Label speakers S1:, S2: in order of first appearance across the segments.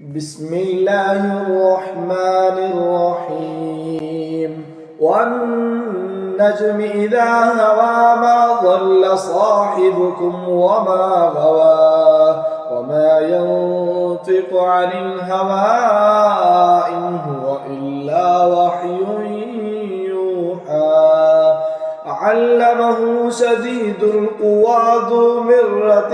S1: بسم الله الرحمن الرحيم والنجم إذا هوى ما ضل صاحبكم وما غوى وما ينطق عن الهوى إن هو إلا وحي يوحى علمه شديد القوى ذو مرة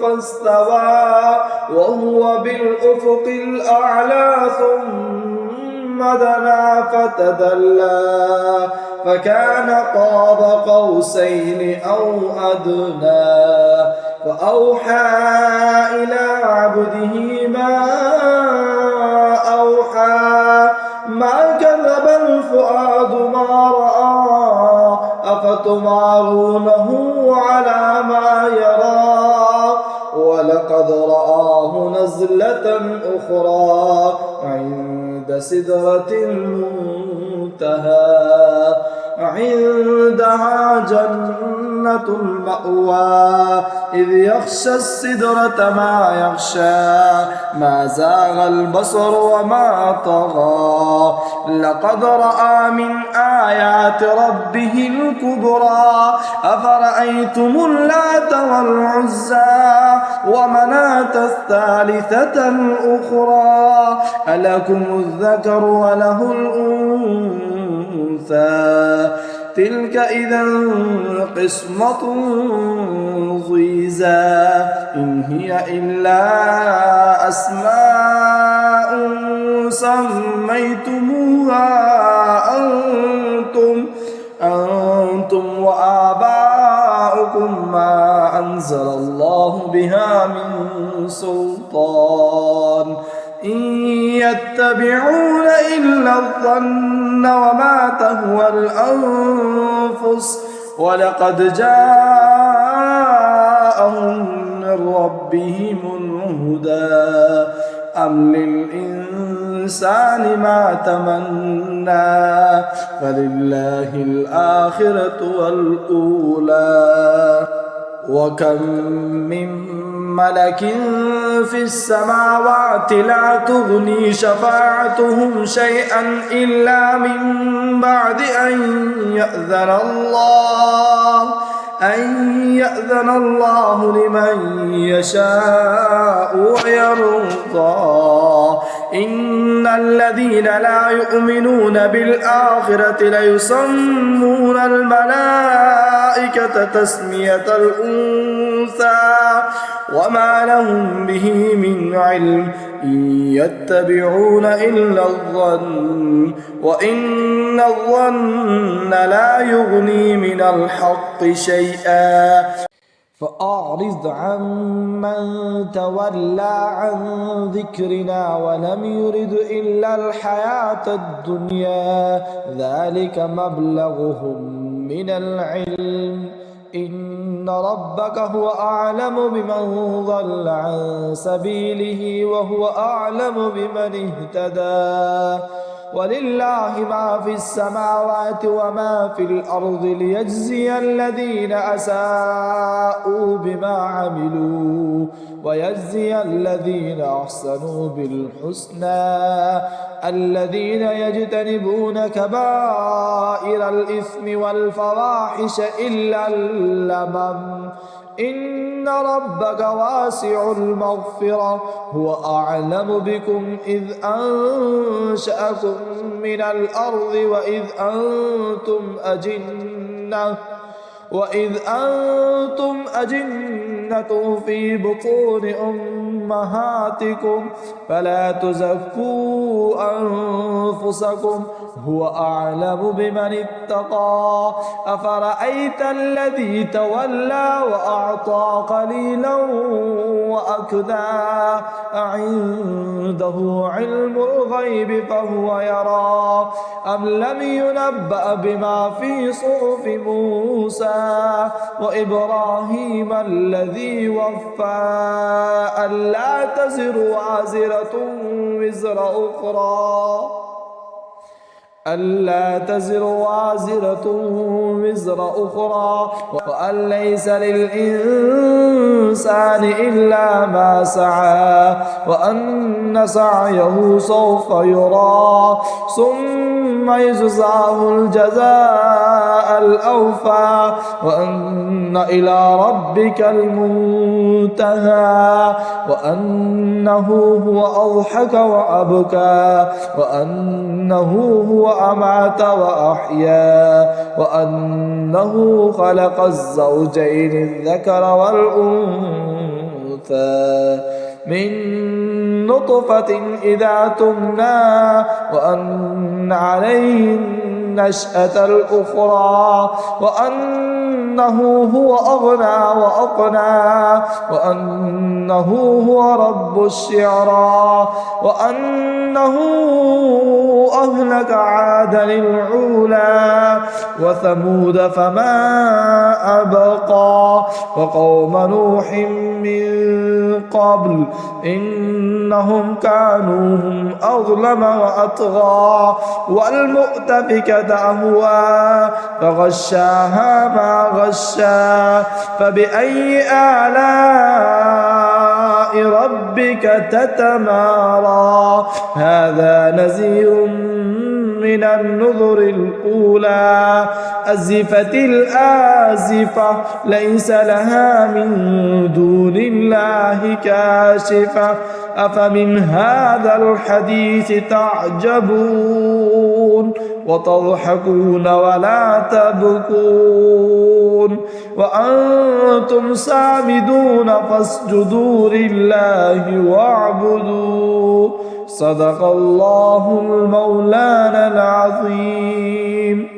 S1: فاستوى وهو بالأفق الأعلى ثم دنا فتدلى فكان قاب قوسين أو أدنى فأوحى إلى عبده ما أوحى ما كذب الفؤاد ما رأى أفتمارونه على ما يرى ولقد رآه نزلة أخرى عند سدرة المنتهى عندها جنة المأوى إذ يغشى السدرة ما يغشى ما زاغ البصر وما طغى لقد رأى من آيات ربه الكبرى أفرأيتم اللات والعزى ومناة الثالثة الأخرى ألكم الذكر وله الأنثى تلك إذا قسمة ضيزى إن هي إلا أسماء سميتموها أنتم وآباؤكم ما أنزل الله بها من سلطان إن يتبعون إلا الظن وما تهوى الأنفس ولقد جاءهم من ربهم الهدى أم للإنسان ما تمنى فلله الآخرة والأولى وكم من ملك في السماوات لا تغني شفاعتهم شيئا إلا من بعد أن يأذن الله لمن يشاء ويرضى إن الذين لا يؤمنون بالآخرة ليسمون الملائكة تسمية الأنثى وما لهم به من علم إن يتبعون إلا الظن وإن الظن لا يغني من الحق شيئا فأعرض عمن تولى عن ذكرنا ولم يرد إلا الحياة الدنيا ذلك مبلغهم من العلم إن ربك هو أعلم بمن ضل عن سبيله وهو أعلم بمن اهتدى ولله ما في السماوات وما في الأرض ليجزي الذين أساءوا بما عملوا ويجزي الذين أحسنوا بالحسنى الذين يجتنبون كبائر الإثم والفواحش إلا اللمم إن ربك واسع المغفرة هو أعلم بكم إذ أنشأكم من الأرض وإذ أنتم أجنة في بطون أمهاتكم فلا تزكوا أنفسكم هو أعلم بمن اتقى أفرأيت الذي تولى وأعطى قليلا وأكدى عنده علم الغيب فهو يرى أم لم ينبأ بما في صحف موسى وإبراهيم الذي وفى ألا تزر وازرة وزر أخرى ألا تزر وازرة وزر أخرى وأن ليس للإنسان إلا ما سعى وأن سعيه سوف يرى ثم يجزاه الجزاء الأوفى وأن إلى ربك المنتهى وأنه هو أضحك وأبكى وأنه هو أمات وأحيا وأنه خلق الزوجين الذكر والأنثى من نطفة إذا تمنى وأن عليه النشأة الأخرى وأنه هو أغنى وأقنى وأنه هو رب الشعرى وأنه أهلك عادا العولى وثمود فما أبقى وقوم نوح من قبل إنهم كانوا هم أظلم وأطغى والمؤتفكة أهوى فغشاها ما غشا فبأي آلاء ربك تتمارى هذا نذير من النذر الأولى أزفت الآزفة ليس لها من دون الله كاشفة أفمن هذا الحديث تعجبون وتضحكون ولا تبكون وأنتم سامدون فاسجدوا لله واعبدوا صدق الله المولانا العظيم.